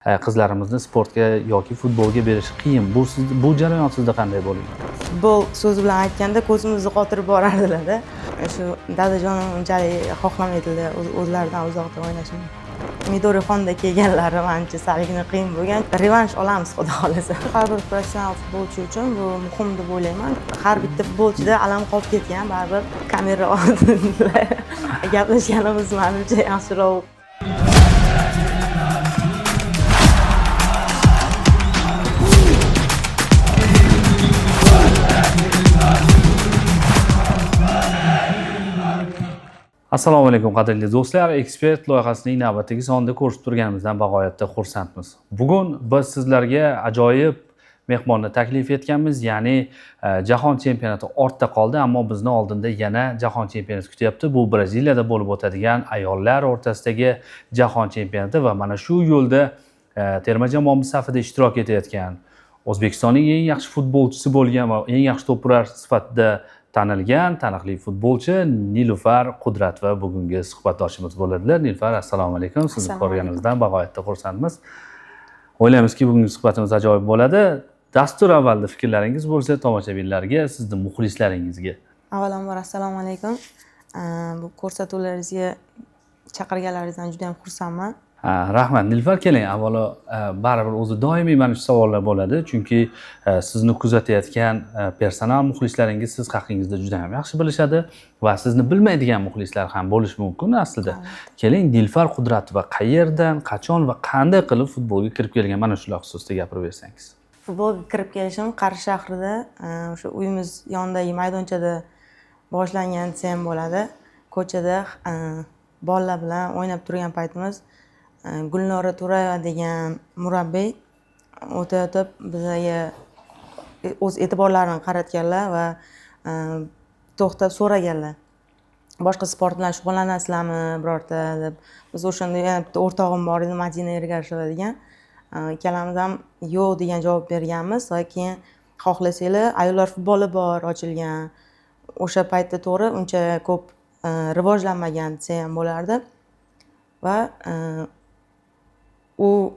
Qizlarimizni sportga yoki futbolga berish qiyin. Bu jarayon sizda qanday bo'lgan? Futbol so'zi bilan aytganda ko'zimizni qotirib borardilar-da. Shu dadajonim unchalik xohlamaydilar o'zlaridan uzoqda o'ynashni. Midori Honda kelganlari menimcha salgina qiyin bo'lgan. Revansh olamiz xudo xolasa. Har bir professional futbolchi uchun bu muhim deb o'ylayman. Har bitta futbolchida alam qolib ketgan, baribir kamera oldida gaplashganimiz menimcha yaxshiroq. Assalomu alaykum qadrli do'stlar. Ekspert loyihasining navbatdagi sonida ko'rishib turganimizdan bag'oyatda xursandmiz. Bugun biz sizlarga ajoyib mehmonni taklif etganmiz, ya'ni jahon chempionati ortda qoldi, ammo bizni oldinda yana jahon chempionati kutyapti. Bu Braziliyada bo'lib o'tadigan ayollar o'rtasidagi jahon chempionati va mana shu yo'lda terma jamoamiz safida ishtirok etayotgan, O'zbekistonning eng yaxshi futbolchisi bo'lgan va eng yaxshi to'pchilar sifatida tanilgan taniqli futbolchi Nilufar Qudratova bugungi suhbatdoshimiz bo'ladilar. Nilufar, assalomu alaykum. Sizni ko'rganimizdan bag'oyatda xursandmiz. O'ylaymizki, bugungi suhbatimiz ajoyib bo'ladi. Dastur avvalida fikrlaringiz bo'lsa, tomoshabinlarga, sizni muxlislaringizga. Avvalambor assalomu alaykum. Bu ko'rsatuvlaringizga chaqirganlaringizdan juda ham xursandman. Rahmat. Nilufar, keling, avvalo baribir o'zi doimiy mana shu savollar bo'ladi, chunki sizni kuzatayotgan personal muxlislaringiz siz haqingizda juda ham yaxshi bilishadi va sizni bilmaydigan muxlislar ham bo'lishi mumkin aslida. Keling, Nilufar Qudratova qayerdan, qachon va qanday qilib futbolga kirib kelgan, mana shular xususida gapirib bersangiz. Futbolga kirib kelishim Qarshi shahrida, o'sha uyimiz yonidagi maydonchada boshlangan desam bo'ladi. Ko'chada bolalar bilan o'ynab turgan paytimiz Gulnora To'rayeva degan murabbiy o'tib bizga o'z e'tiborlarini qaratganlar va to'xtab so'raganlar. Boshqa sport bilan shug'ullanasizlarmi birorta deb. Biz o'shanda yana bitta o'rtog'im bor edi, Madina Ergasheva degan. Ikkalamiz ham yo'q degan javob berganmiz va keyin xohlasanglar ayollar futboli bor ochilgan. O'sha paytda to'g'ri uncha ko'p rivojlanmagan desa ham bo'lardi. Va u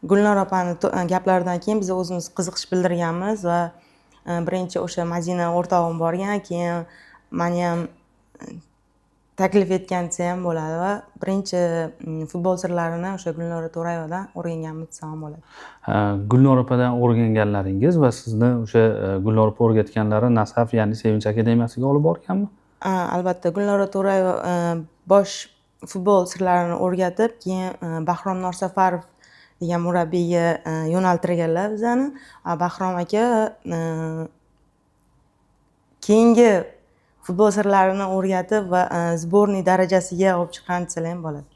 Gulnora opani gaplaridan keyin biz o'zimiz qiziqish bildirganmiz va birinchi o'sha Madina o'rtog'im borgan, keyin meni ham taklif etgan desa ham bo'ladi va birinchi futbol sirlarini o'sha Gulnora To'rayevadan o'rganganmiz desam ham bo'ladi. Gulnora opadan o'rganganlaringiz va sizni o'sha Gulnora opa o'rgatganlari Nasaf, ya'ni Sevinch akademiyasiga olib borganmi? Albatta, Gulnora To'rayeva bosh futbol sirlarini o'rgatib, keyin Bahrom Norsafarov degan murabbiyga yo'naltirganlar bizani. Bahrom aka keyingi futbol sirlarini o'rgatib va sborniy darajasiga olib chiqqan desalar ham bo'ladi.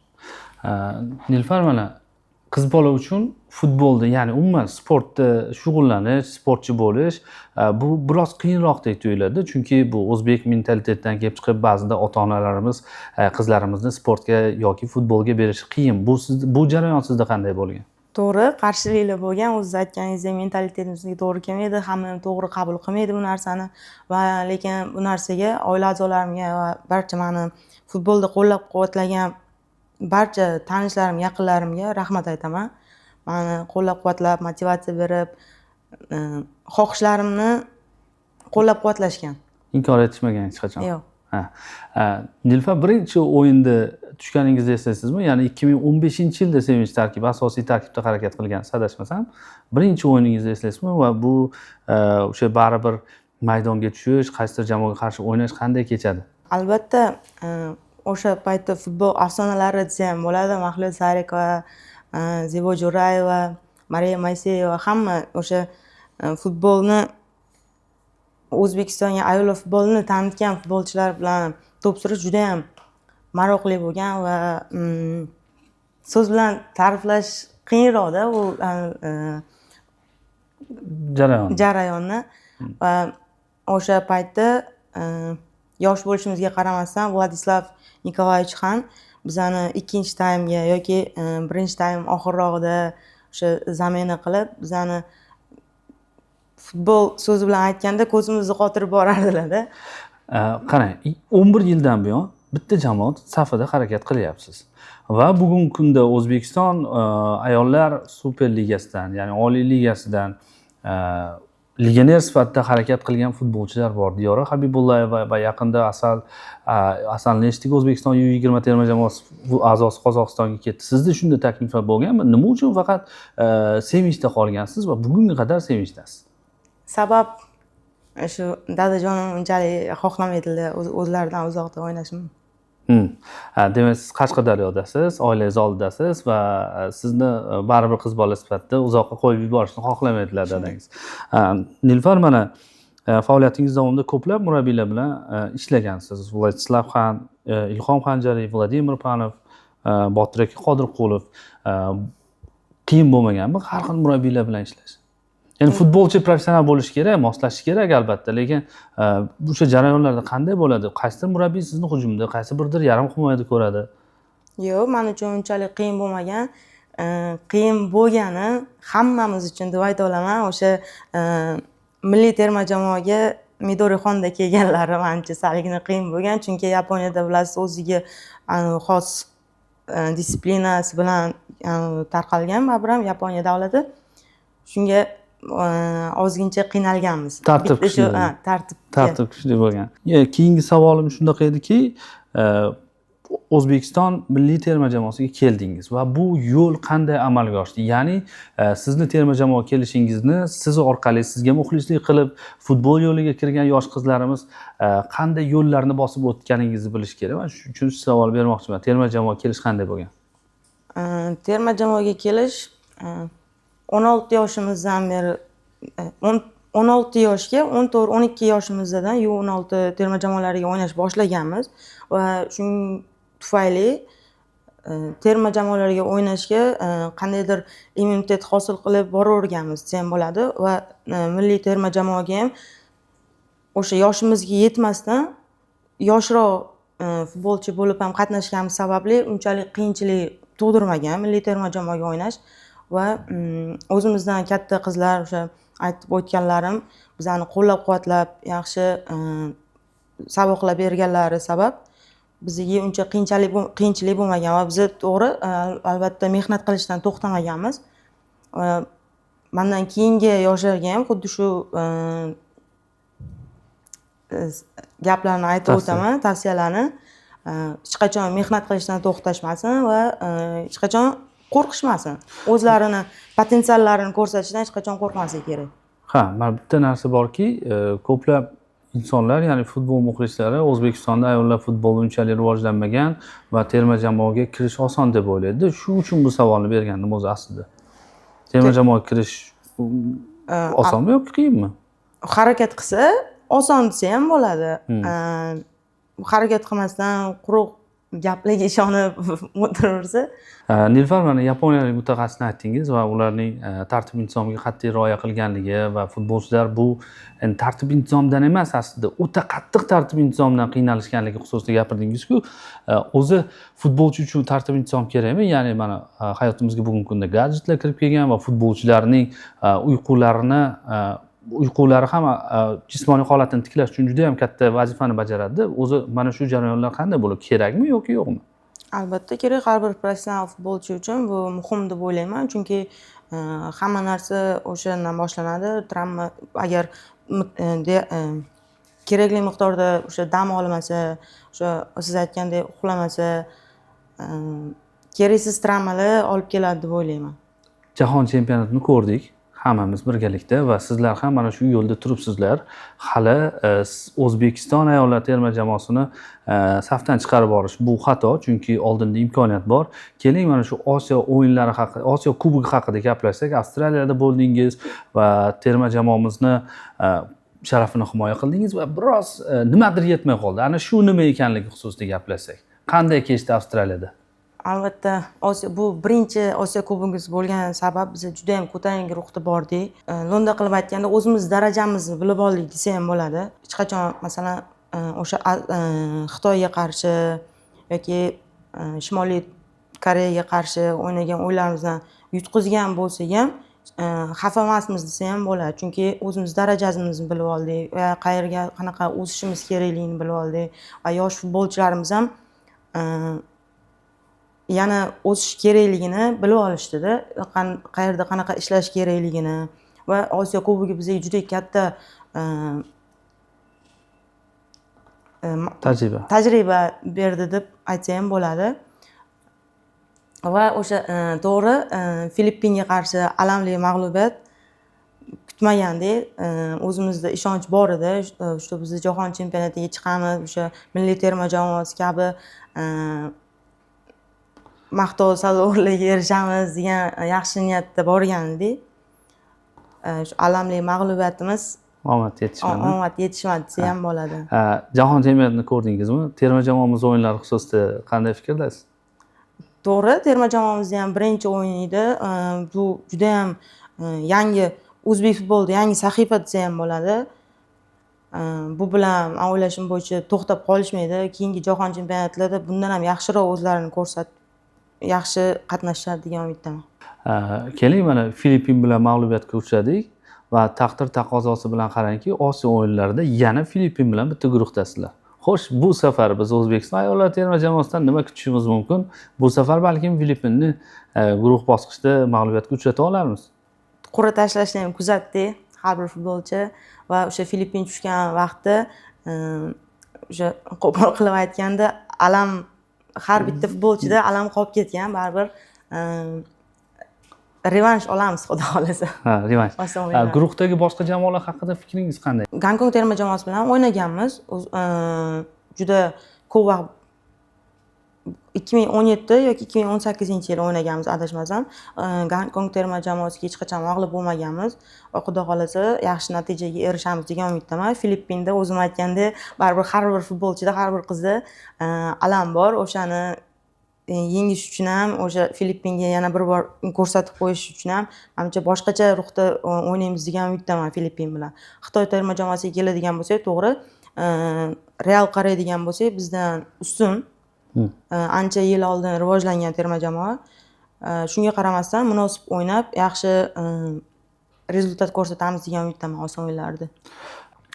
Nilufar, mana qiz bola uchun futbolda, ya'ni umuman sportda shug'ullanish, sportchi bo'lish bu biroz qiyinroqdek tuyuladi, chunki bu o'zbek mentalitetidan kelib chiqib ba'zida ota-onalarimiz qizlarimizni sportga yoki futbolga berish qiyin. Bu jarayon sizda qanday bo'lgan? To'g'ri, qarshiliklar bo'lgan. O'zingiz aytganingizdek, mentalitetimizga to'g'ri kelmaydi, hamma ham to'g'ri qabul qilmaydi bu narsani va lekin bu narsaga oila a'zolarimga va barcha meni futbolda qo'llab-quvvatlagan barcha tanishlarim, yaqinlarimga rahmat aytaman. Meni qo'llab-quvvatlab, motivatsiya berib, xohishlarimni qo'llab-quvvatlashgan. Inkor etishmagan hech qachon. Yo'q. Nilufar, birinchi o'yinda tushganingizni eslaysizmi? Ya'ni 2015-yilda Sevinch tarkibi, asosiy tarkibda harakat qilgan, adashmasam. Birinchi o'yiningizni eslaysizmi va bu o'sha baribir maydonga tushish, qaysidir jamoaga qarshi o'ynash qanday kechadi? Albatta, o'sha paytda futbol afsonalari desa ham bo'ladi. Mahliyo Sarikova, Zebo Jo'rayeva, Mariya Moyseyeva, hamma o'sha futbolni, O'zbekistonga ayollar futbolini tanitgan futbolchilar bilan to'p surish juda ham maroqli bo'lgan va so'z bilan ta'riflash qiyinroqda u jarayonni. Va o'sha paytda yosh bo'lishimizga qaramasdan Vladislav Nikolayevich ham bizani ikkinchi taymga yoki birinchi taym oxirrog'ida o'sha zamena qilib bizani futbol so'zi bilan aytganda ko'zimizni qotirib borardilar-da. Qarang, 11 yildan buyon bitta jamoat safida harakat qilyapsiz. Va bugungi kunda O'zbekiston ayollar Super ligasidan, ya'ni Oliy ligasidan legioner sifatida harakat qilgan futbolchilar bor. Diyora Habibullayeva va yaqinda Asal Neshtik O'zbekiston U20 terma jamoasi a'zosi Qozog'istonga ketdi. Sizda shunday takliflar bo'lganmi? Nima uchun faqat sevinchda qolgansiz va bugunga qadar sevinchdasiz? Sabab shu dadajonim unchalik xohlamaydilar o'zlaridan uzoqda o'ynashimni. Demak, siz Qashqadaryodasiz, oilangiz oldidasiz va sizni baribir qiz bola sifatida uzoqqa qo'yib yuborishni xohlamaydilar dadangiz. Nilufar, mana faoliyatingiz davomida ko'plab murabbiylar bilan ishlagansiz. Vladislav Xan, Ilhom Xanjariyev, Vladimir Panov, Botir aka Qodirqulov. Qiyin bo'lmaganmi har xil murabbiylar bilan ishlash? Ya'ni futbolchi professional bo'lishi kerak, moslashish kerak albatta, lekin o'sha jarayonlarda qanday bo'ladi? Qaysi murabbiy sizni hujumda, qaysi birdir yarim himoyada ko'radi? Yo'q, men uchun unchalik qiyin bo'lmagan. Qiyin bo'lgani hammamiz uchun deb ayta olaman. O'sha milliy terma jamoaga Midorixonda kelganlari menimcha salgina qiyin bo'lgan, chunki Yaponiyada bilasiz o'ziga xos disiplinasi bilan tarqalgan baribir ham Yaponiya davlati. Shunga ozgincha qiynalganmiz. Tartib kuchli bo'lgan. Keyingi savolim shunaqa ediki, O'zbekiston milliy terma jamoasiga keldingiz va bu yo'l qanday amalga oshdi? Ya'ni sizni terma jamoaga kelishingizni siz orqali sizga muxlislik qilib futbol yo'liga kirgan yosh qizlarimiz qanday yo'llarni bosib o'tganingizni bilish kerak. Men shuning uchun savol bermoqchiman. Terma jamoaga kelish qanday bo'lgan? Terma jamoaga kelish 16 yoshimizdan beri 16 yoshga 14-12 yoshimizdan U16 terma jamoalariga o'ynash boshlaganmiz va shuning tufayli terma jamoalarga o'ynashga qandaydir immunitet hosil qilib boraverganmiz desam bo'ladi va milliy terma jamoaga ham o'sha yoshimizga yetmasdan yoshroq futbolchi bo'lib ham qatnashganimiz sababli unchalik qiyinchilik tug'dirmagan milliy terma jamoaga o'ynash va o'zimizdan katta qizlar o'sha aytib o'tganlarim bizani qo'llab-quvvatlab yaxshi saboqlar berganlari sabab bizga uncha qiyinchilik bo'lmagan va biz to'g'ri albatta mehnat qilishdan to'xtamaganmiz. Mendan keyingi yoshlarga ham xuddi shu gaplarni aytib o'taman, tavsiyalarni. Hech qachon mehnat qilishdan to'xtashmasin va hech qachon qo'rqishmasin. O'zlarini potensiallarini ko'rsatishdan hech qachon qo'rqmasligi kerak. Mana bitta narsa borki, ko'plab insonlar, ya'ni futbol muxlislari O'zbekistonda ayollar futboli unchalik rivojlanmagan va terma jamoaga kirish oson deb o'ylaydi. Shu uchun bu savolni bergandim o'zi aslida. Terma jamoaga kirish osonmi yoki qiyinmi? Harakat qilsa oson desa ham bo'ladi. Harakat qilmasdan quruq gaplarga ishonib o'tiraversa. Nilufar, mana yaponiyalik mutaxassisni aytdingiz va ularning tartib intizomiga qat'iy rioya qilganligi va futbolchilar bu tartib intizomdan emas, aslida o'ta qattiq tartib intizomdan qiynalishganligi xususida gapirdingiz-ku. O'zi futbolchi uchun tartib intizom kerakmi? Ya'ni mana hayotimizga bugungi kunda gadjetlar kirib kelgan va futbolchilarning uyqulari ham jismoniy holatini tiklash uchun juda ham katta vazifani bajaradi. O'zi mana shu jarayonlar qanday bo'ladi? Kerakmi yoki yo'qmi? Albatta kerak. Har bir professional futbolchi uchun bu muhim deb o'ylayman, chunki hamma narsa o'shandan boshlanadi. Travma agar kerakli miqdorda o'sha dam olmasa, o'sha siz aytgandek uxlamasa, keraksiz travmalar olib keladi deb o'ylayman. Jahon chempionatini ko'rdik. Hammamiz birgalikda va sizlar ham mana shu yo'lda turibsizlar. Hali O'zbekiston ayollar terma jamoasini safdan chiqarib borish bu xato, chunki oldinda imkoniyat bor. Keling mana shu Osiyo o'yinlari haqida, Osiyo kubogi haqida gaplashsak. Avstraliyada bo'ldingiz va terma jamoamizni sharafini himoya qildingiz va biroz nimadir yetmay qoldi. Ana shu nima ekanligi xususida gaplashsak. Qanday kechdi Avstraliyada? Albatta, bu birinchi Osiyo kubogimiz bo'lgan sabab biz juda ham ko'tarinki ruhda bordik. Lo'nda qilib aytganda o'zimiz darajamizni bilib oldik desa ham bo'ladi. Hech qachon masalan o'sha Xitoyga qarshi yoki Shimoliy Koreyaga qarshi o'ynagan o'yinlarimizdan yutqizgan bo'lsak ham, xafa emasmiz desa ham bo'ladi, chunki o'zimiz darajamizni bilib oldik va qayerga qanaqa o'sishimiz kerakligini bilib oldik va yosh futbolchilarimiz ham yana o'sish kerakligini bilib olishdida, qayerda qanaqa ishlash kerakligini va Osiyo Kubogi bizga juda katta tajriba berdi deb aytsa ham bo'ladi. Va o'sha to'g'ri Filippinga qarshi alamli mag'lubiyat kutmagandek, o'zimizda ishonch bor edi, что biz jahon chempionatiga chiqamiz, o'sha milliy terma jamoasi kabi maqtov sadoqlarga erishamiz degan yaxshi niyatda borgan edik. Shu alamli mag'lubiyatimiz omad yetishmadi desa ham bo'ladi. Jahon chempionatini ko'rdingizmi? Terma jamoamiz o'yinlari xususida qanday fikrdasiz? To'g'ri, terma jamoamiz ham birinchi o'yin edi. Bu juda ham yangi o'zbek futbolida yangi sahifa desa ham bo'ladi. Bu bilan men o'ylashim bo'yicha to'xtab qolishmaydi. Keyingi jahon chempionatlarida bundan ham yaxshiroq o'zlarini ko'rsatib, yaxshi qatnashadi degan umiddaman. Keling, mana Filippin bilan mag'lubiyatga uchradik va taqdir taqozosi bilan qarangki, Osiyo o'yinlarida yana Filippin bilan bitta guruhdasizlar. Xo'sh, bu safar biz O'zbekiston ayollar terma jamoasidan nima kutishimiz mumkin? Bu safar balkim Filippinni guruh bosqichida mag'lubiyatga uchrata olarmiz. Qur'a tashlashni ham kuzatdik har bir futbolchi va o'sha Filippin tushgan vaqtda o'sha qo'pol qilib aytganda alam har bitta futbolchida alam qolib ketgan, baribir revansh olamiz xudo xolasa. Revansh. Guruhdagi boshqa jamoalar haqida fikringiz qanday? Gonkong terma jamoasi bilan o'ynaganmiz. Juda ko'p vaqt 2017 yoki 2018-yil o'ynaganmiz adashmasam. Gonkong terma jamoasiga hech qachon mag'lub bo'lmaganmiz va xudo xolasa yaxshi natijaga erishamiz degan umiddaman. Filippinda o'zim aytgandek, baribir har bir futbolchida, har bir qizda alam bor. O'shani yengish uchun ham, o'sha Filippinga yana bir bor ko'rsatib qo'yish uchun ham menimcha boshqacha ruhda o'ynaymiz degan umiddaman Filippin bilan. Xitoy terma jamoasiga keladigan bo'lsak, to'g'ri, real qaraydigan bo'lsak, bizdan ustun ancha yil oldin rivojlangan terma jamoa. Shunga qaramasdan munosib o'ynab, yaxshi rezultat ko'rsatamiz degan umiddaman Osiyo o'yinlarida.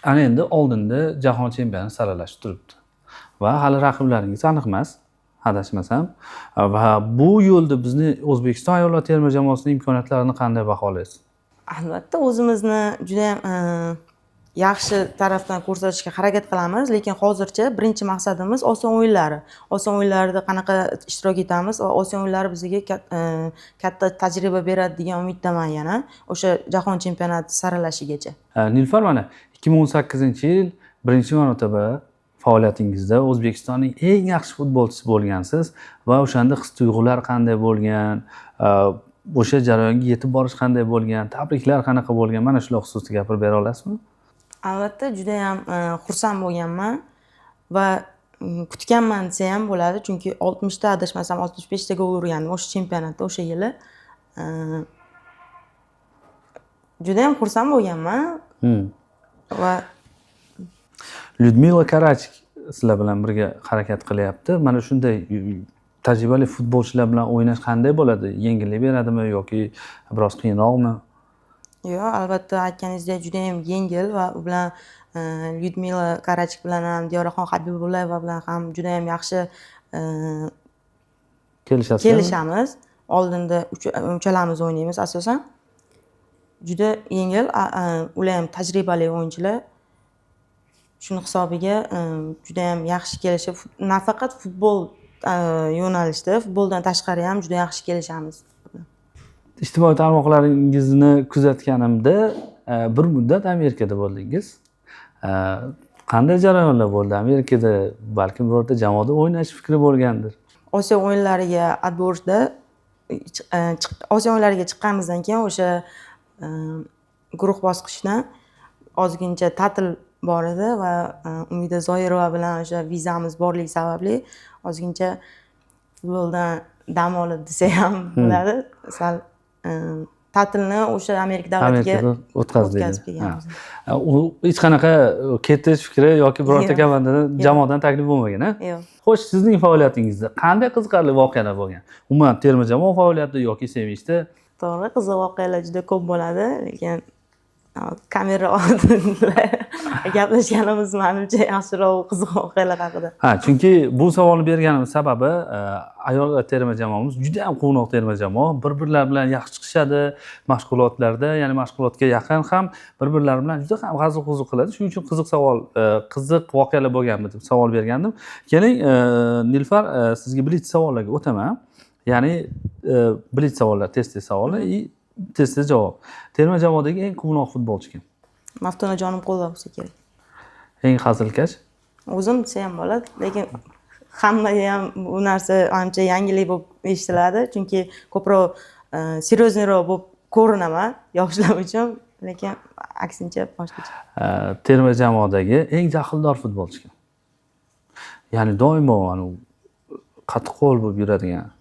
Ana endi oldinda jahon chempioni saralash turibdi va hali raqiblaringiz aniq emas, adashmasam, va bu yo'lda bizni O'zbekiston ayollar terma jamoasining imkoniyatlarini qanday baholaysiz? Albatta, o'zimizni juda ham yaxshi tarafdan ko'rsatishga harakat qilamiz, lekin hozircha birinchi maqsadimiz Osiyo o'yinlari. Osiyo o'yinlarida qanaqa ishtirok etamiz va Osiyo o'yinlari bizga katta tajriba beradi degan umiddaman yana o'sha jahon chempionati saralashigacha. Nilufar, mana 2018-yil birinchi marotaba faoliyatingizda O'zbekistonning eng yaxshi futbolchisi bo'lgansiz va o'shanda his-tuyg'ular qanday bo'lgan, o'sha jarayonga yetib borish qanday bo'lgan, tabriklar qanaqa bo'lgan, mana shular xususida gapirib bera olasizmi? Albatta, juda ham xursand bo'lganman va kutganman desa ham bo'ladi, chunki 60 ta adashmasam 65 ta gol urgandim o'sha chempionatda o'sha yili. Juda ham xursand bo'lganman va Lyudmila Karachik sizlar bilan birga harakat qilyapti. Mana shunday tajribali futbolchilar bilan o'ynash qanday bo'ladi? Yengillik beradimi yoki biroz qiyinroqmi? Yo'q, albatta aytganingizdek juda ham yengil va u bilan Lyudmila Karachik bilan ham Diyoraxon Habibullayeva bilan ham juda ham yaxshi kelishamiz. Oldinda uchalamiz o'ynaymiz asosan. Juda yengil, ular ham tajribali o'yinchilar. Shuni hisobiga juda ham yaxshi kelishib, nafaqat futbol yo'nalishida, futboldan tashqari ham juda yaxshi kelishamiz. Ijtimoiy tarmoqlaringizni kuzatganimda bir muddat Amerikada bo'ldingiz. Qanday jarayonlar bo'ldi? Amerikada balkim birorta jamoada o'ynash fikri bo'lgandir. Osiyo o'yinlariga atborda Osiyo o'yinlariga chiqqanimizdan keyin o'sha guruh bosqichidan ozgincha ta'til bor edi va Umida Zoirova bilan o'sha vizamiz borligi sababli ozgincha futboldan dam olib desa ham bo'ladi. Sal ta'tilni o'sha Amerika davlatiga o'tkazib kelganmiz. U hech qanaqa ketish fikri yoki birorta komandadan jamoadan taklif bo'lmagan, a? Yo'q. Xo'sh, sizning faoliyatingizda qanday qiziqarli voqealar bo'lgan? Umuman terma jamoa faoliyati yoki sevinchda To'g'ri, qiziq voqealar juda ko'p bo'ladi, lekin kamera oldida gaplashganimiz menimcha yaxshiroq qiziq voqealar haqida. Ha, chunki bu savolni berganimiz sababi ayollar terma jamoamiz juda ham quvnoq terma jamoa. Bir-birlari bilan yaxshi chiqishadi mashg'ulotlarda, ya'ni mashg'ulotga yaqin ham bir-birlari bilan juda ham hazil-huzul qiladi. Shuning uchun qiziq savol, qiziq voqealar bo'lganmi deb savol bergandim. Keling, Nilufar, sizga blitz savollarga o'taman. Ya'ni blitz savollar, test savollar test javob. Terma jamoadagi eng quvnoq futbolchi kim? Maftunajonim Qo'lva bo'lsa kerak. Eng hazilkash? O'zim desa ham bo'ladi, lekin hammaga ham bu narsa ancha yangilik bo'lib eshitiladi, chunki ko'proq seryoznroq bo'lib ko'rinaman yoshlar uchun, lekin aksincha boshqacha. Terma jamoadagi eng jahldor futbolchi kim? Ya'ni doimo qattiqqo'l bo'lib yuradigan.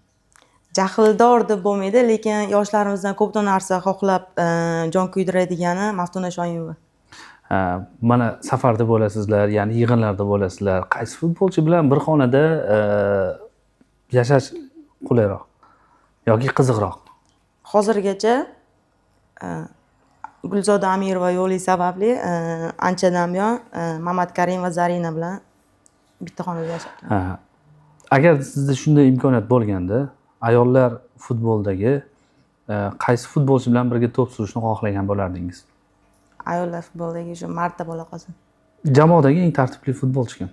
Jahldor deb bo'lmaydi, lekin yoshlarimizdan ko'p narsa xohlab jon kuydiradigan Maftuna Shoimova. Mana safarda bo'lasizlar, ya'ni yig'inlarda bo'lasizlar. Qaysi futbolchi bilan bir xonada yashash qulayroq yoki qiziqroq? Hozirgacha Gulzoda Amirova yo'li sababli anchadan buyon Mamat Karim va Zarina bilan bitta xonada yashayapman. Agar sizda shunday imkoniyat bo'lganda, ayollar futboldagi qaysi futbolchi bilan birga to'p surishni xohlagan bo'lardingiz? Ayollar futboldagi shu Marta bo'la qolsin. Jamoadagi eng tartibli futbolchi kim?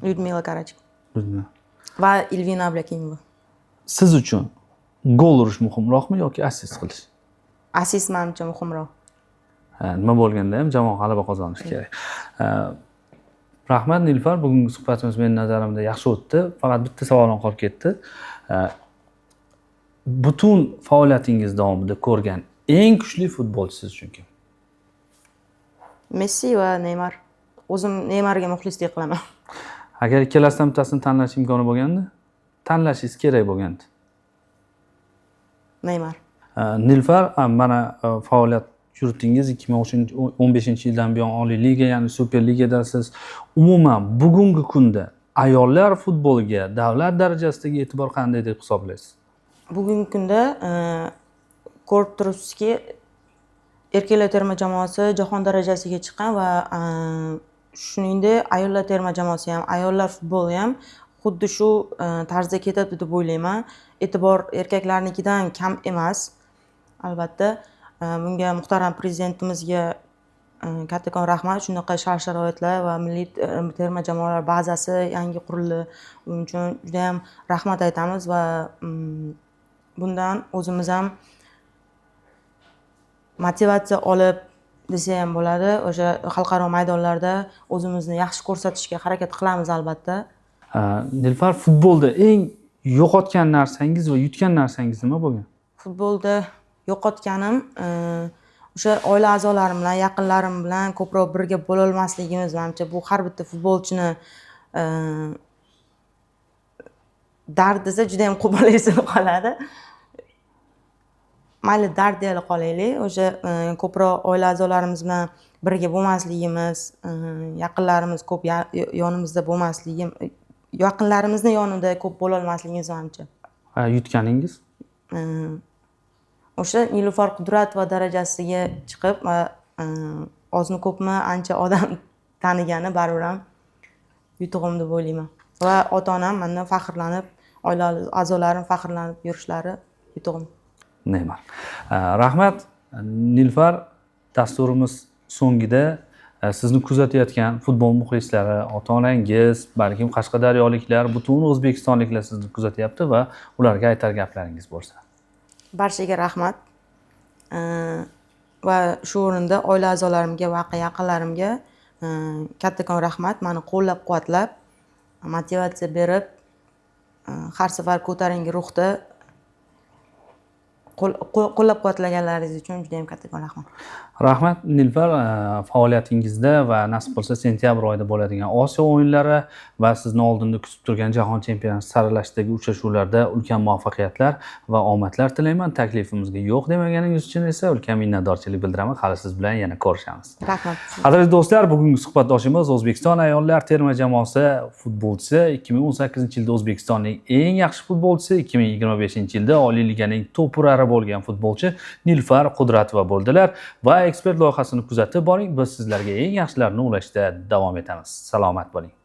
Lyudmila Karachik va Ilvina Ablakimova. Siz uchun gol urish muhimroqmi yoki assist qilish? Assist menimcha muhimroq. Nima bo'lganda ham jamoa g'alaba qozonishi kerak. Rahmat Nilufar, bugungi suhbatimiz mening nazarimda yaxshi o'tdi. Faqat bitta savolim qolib ketdi. Butun faoliyatingiz davomida ko'rgan eng kuchli futbolchi siz uchun kim? Messi va Neymar. O'zim Neymarga muxlislik qilaman. Agar ikkalasidan bittasini tanlash imkoni bo'lganda, tanlashingiz kerak bo'lganda. Neymar. Nilufar, mana faoliyat yuritingiz 2015-yildan buyon Oliy Liga, ya'ni Super Ligadasiz. Umuman bugungi kunda ayollar futboliga davlat darajasidagi e'tibor qanday deb hisoblaysiz? Bugungi kunda ko'rib turibsizki, erkaklar terma jamoasi jahon darajasiga chiqqan va shuningdek ayollar terma jamoasi ham, ayollar futboli ham xuddi shu tarzda ketadi deb o'ylayman. E'tibor erkaklarnikidan kam emas. Albatta, bunga muhtaram prezidentimizga kattakon rahmat. Shunaqa shart-sharoitlar va milliy terma jamoalar bazasi yangi qurildi. Buning uchun juda ham rahmat aytamiz va bundan o'zimiz ham motivatsiya olib desa ham bo'ladi. O'sha xalqaro maydonlarda o'zimizni yaxshi ko'rsatishga harakat qilamiz albatta. Nilufar, futbolda eng yo'qotgan narsangiz va yutgan narsangiz nima bo'lgan? Futbolda yo'qotganim o'sha oila a'zolarim bilan, yaqinlarim bilan ko'proq birga bo'la olmasligimiz. Menimcha bu har bitta futbolchini dard desa juda ham qo'pollayib qoladi. Mayli dard deya qolaylik, o'sha ko'proq oila a'zolarimiz bilan birga bo'lmasligimiz, yaqinlarimiz ko'p yonimizda bo'lmasligi, yaqinlarimizni yonida ko'p bo'la olmasligimiz menimcha. Yutganingiz? O'sha Nilufar Qudratova darajasiga chiqib va ozmi ko'pmi ancha odam tanigani baribir ham yutug'im deb o'ylayman. Va ota-onam mendan faxrlanib, oila a'zolarim faxrlanib yurishlari yutug'im. Neymar. Rahmat Nilufar, dasturimiz so'ngida sizni kuzatayotgan futbol muxlislari, ota-onangiz, balkim qashqadaryoliklar, butun o'zbekistonliklar sizni kuzatyapti va ularga aytar gaplaringiz bo'lsa. Barchaga rahmat. Va shu o'rinda oila a'zolarimga va yaqinlarimga kattakon rahmat. Meni qo'llab-quvvatlab, motivatsiya berib, har safar ko'tarinki ruhda qo'llab-quvvatlaganlaringiz uchun juda ham kattakon rahmat. Rahmat Nilufar, faoliyatingizda va nasib bo'lsa sentyabr oyida bo'ladigan Osiyo o'yinlari va sizni oldinda kutib turgan Jahon chempionati saralashdagi uchrashuvlarda ulkan muvaffaqiyatlar va omadlar tilayman. Taklifimizga yo'q demaganingiz uchun esa ulkan minnatdorchilik bildiraman. Hali siz bilan yana ko'rishamiz. Rahmat. Qadrli do'stlar, bugungi suhbatdoshimiz O'zbekiston ayollar terma jamoasi futbolchisi, 2018-yilda O'zbekistonning eng yaxshi futbolchisi, 2025-yilda Oliy liganing to'purari nafari bo'lgan futbolchi Nilufar Qudratova bo'ldilar va ekspert loyihasini kuzatib boring. Biz sizlarga eng yaxshilarini ulashda davom etamiz. Salomat bo'ling.